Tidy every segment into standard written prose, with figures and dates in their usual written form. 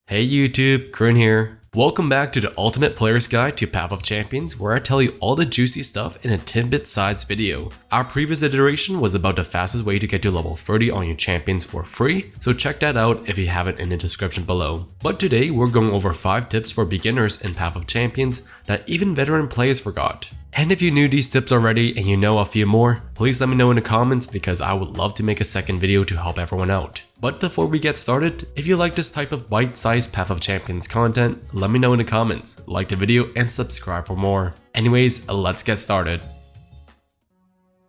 Hey YouTube, Krin here. Welcome back to the Ultimate Player's Guide to Path of Champions, where I tell you all the juicy stuff in a tidbit-sized video. Our previous iteration was about the fastest way to get to level 30 on your champions for free, so check that out if you have it in the description below. But today we're going over 5 tips for beginners in Path of Champions that even veteran players forgot. And if you knew these tips already and you know a few more, please let me know in the comments because I would love to make a second video to help everyone out. But before we get started, if you like this type of bite-sized Path of Champions content, let me know in the comments, like the video and subscribe for more. Anyways, let's get started.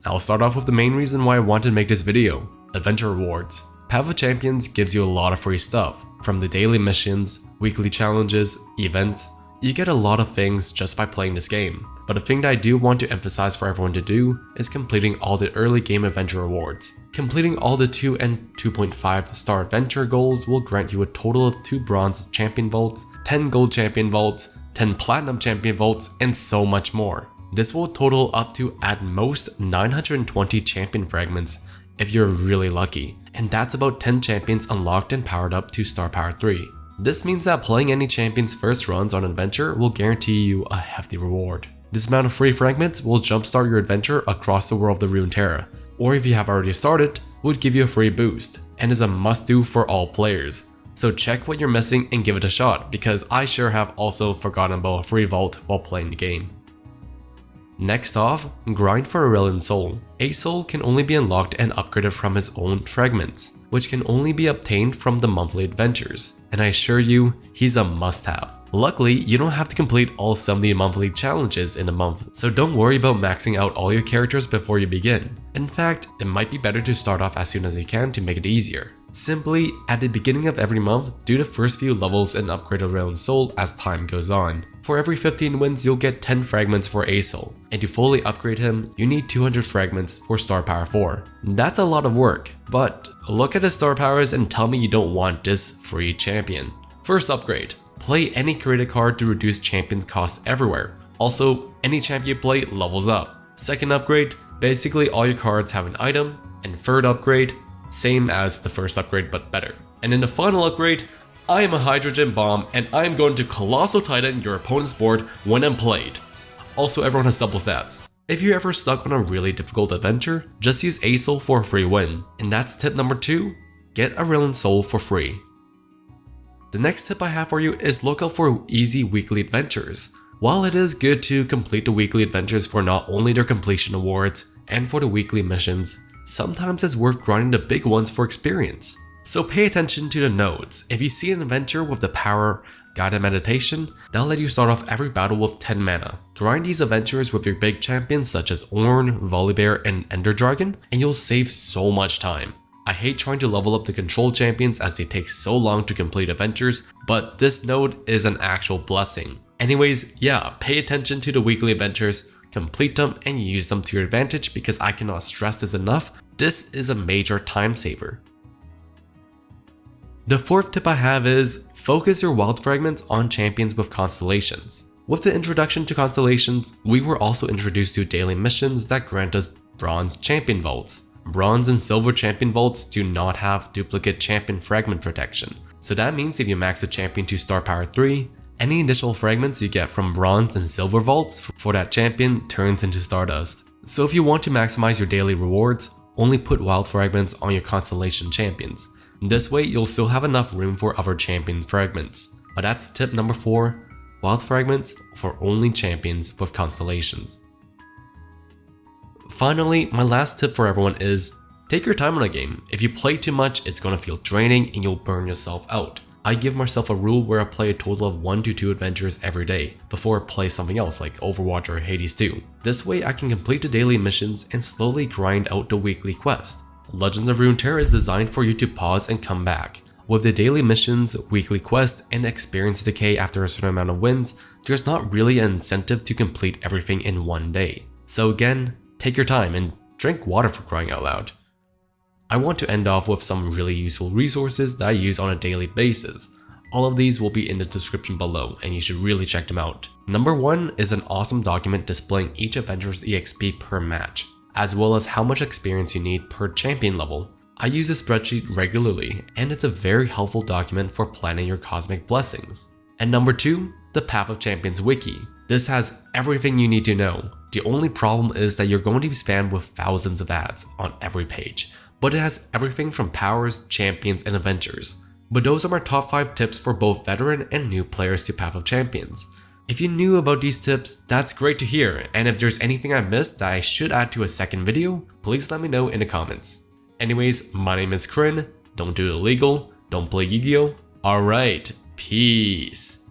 I'll start off with the main reason why I wanted to make this video: adventure rewards. Path of Champions gives you a lot of free stuff, from the daily missions, weekly challenges, events. You get a lot of things just by playing this game, but the thing that I do want to emphasize for everyone to do is completing all the early game adventure rewards. Completing all the 2 and 2.5 star adventure goals will grant you a total of 2 bronze champion vaults, 10 gold champion vaults, 10 platinum champion vaults, and so much more. This will total up to at most 920 champion fragments if you're really lucky, and that's about 10 champions unlocked and powered up to star power 3. This means that playing any champion's first runs on adventure will guarantee you a hefty reward. This amount of free fragments will jumpstart your adventure across the world of Runeterra, or if you have already started, would give you a free boost, and is a must-do for all players. So check what you're missing and give it a shot, because I sure have also forgotten about a free vault while playing the game. Next off, grind for Aurelion Sol. A soul can only be unlocked and upgraded from his own fragments, which can only be obtained from the monthly adventures, and I assure you, he's a must-have. Luckily, you don't have to complete all 70 monthly challenges in a month, so don't worry about maxing out all your characters before you begin. In fact, it might be better to start off as soon as you can to make it easier. Simply, at the beginning of every month, do the first few levels and upgrade Aurelion Sol as time goes on. For every 15 wins, you'll get 10 fragments for a soul, and to fully upgrade him, you need 200 fragments for star power 4. That's a lot of work, but look at the star powers and tell me you don't want this free champion. First upgrade. Play any created card to reduce champions costs everywhere. Also, any champion you play levels up. Second upgrade, basically all your cards have an item. And third upgrade, same as the first upgrade but better. And in the final upgrade, I am a hydrogen bomb and I am going to colossal titan your opponent's board when I'm played. Also, everyone has double stats. If you're ever stuck on a really difficult adventure, just use a soul for a free win. And that's tip number 2, get Aurelion Sol for free. The next tip I have for you is look out for easy weekly adventures. While it is good to complete the weekly adventures for not only their completion awards and for the weekly missions, sometimes it's worth grinding the big ones for experience. So pay attention to the nodes. If you see an adventure with the power guided meditation, they'll let you start off every battle with 10 mana. Grind these adventures with your big champions such as Ornn, Volibear, and Ender Dragon, and you'll save so much time. I hate trying to level up the control champions as they take so long to complete adventures, but this node is an actual blessing. Anyways, yeah, pay attention to the weekly adventures, complete them and use them to your advantage because I cannot stress this enough, this is a major time saver. The fourth tip I have is focus your wild fragments on champions with constellations. With the introduction to constellations, we were also introduced to daily missions that grant us bronze champion vaults. Bronze and silver champion vaults do not have duplicate champion fragment protection, so that means if you max a champion to star power 3, any additional fragments you get from bronze and silver vaults for that champion turns into stardust. So if you want to maximize your daily rewards, only put wild fragments on your constellation champions. This way you'll still have enough room for other champion fragments. But that's tip number 4, wild fragments for only champions with constellations. Finally, my last tip for everyone is take your time on a game. If you play too much, it's gonna feel draining and you'll burn yourself out. I give myself a rule where I play a total of 1 to 2 adventures every day before I play something else like Overwatch or Hades 2. This way I can complete the daily missions and slowly grind out the weekly quest. Legends of Runeterra is designed for you to pause and come back. With the daily missions, weekly quest, and experience decay after a certain amount of wins, there's not really an incentive to complete everything in one day. So again, take your time and drink water for crying out loud. I want to end off with some really useful resources that I use on a daily basis. All of these will be in the description below and you should really check them out. Number 1 is an awesome document displaying each adventure's EXP per match, as well as how much experience you need per champion level. I use this spreadsheet regularly, and it's a very helpful document for planning your cosmic blessings. And number 2, the Path of Champions wiki. This has everything you need to know. The only problem is that you're going to be spammed with thousands of ads on every page, but it has everything from powers, champions, and adventures. But those are my top 5 tips for both veteran and new players to Path of Champions. If you knew about these tips, that's great to hear, and if there's anything I missed that I should add to a second video, please let me know in the comments. Anyways, my name is Krin, don't do illegal, don't play Yu-Gi-Oh! Alright, peace.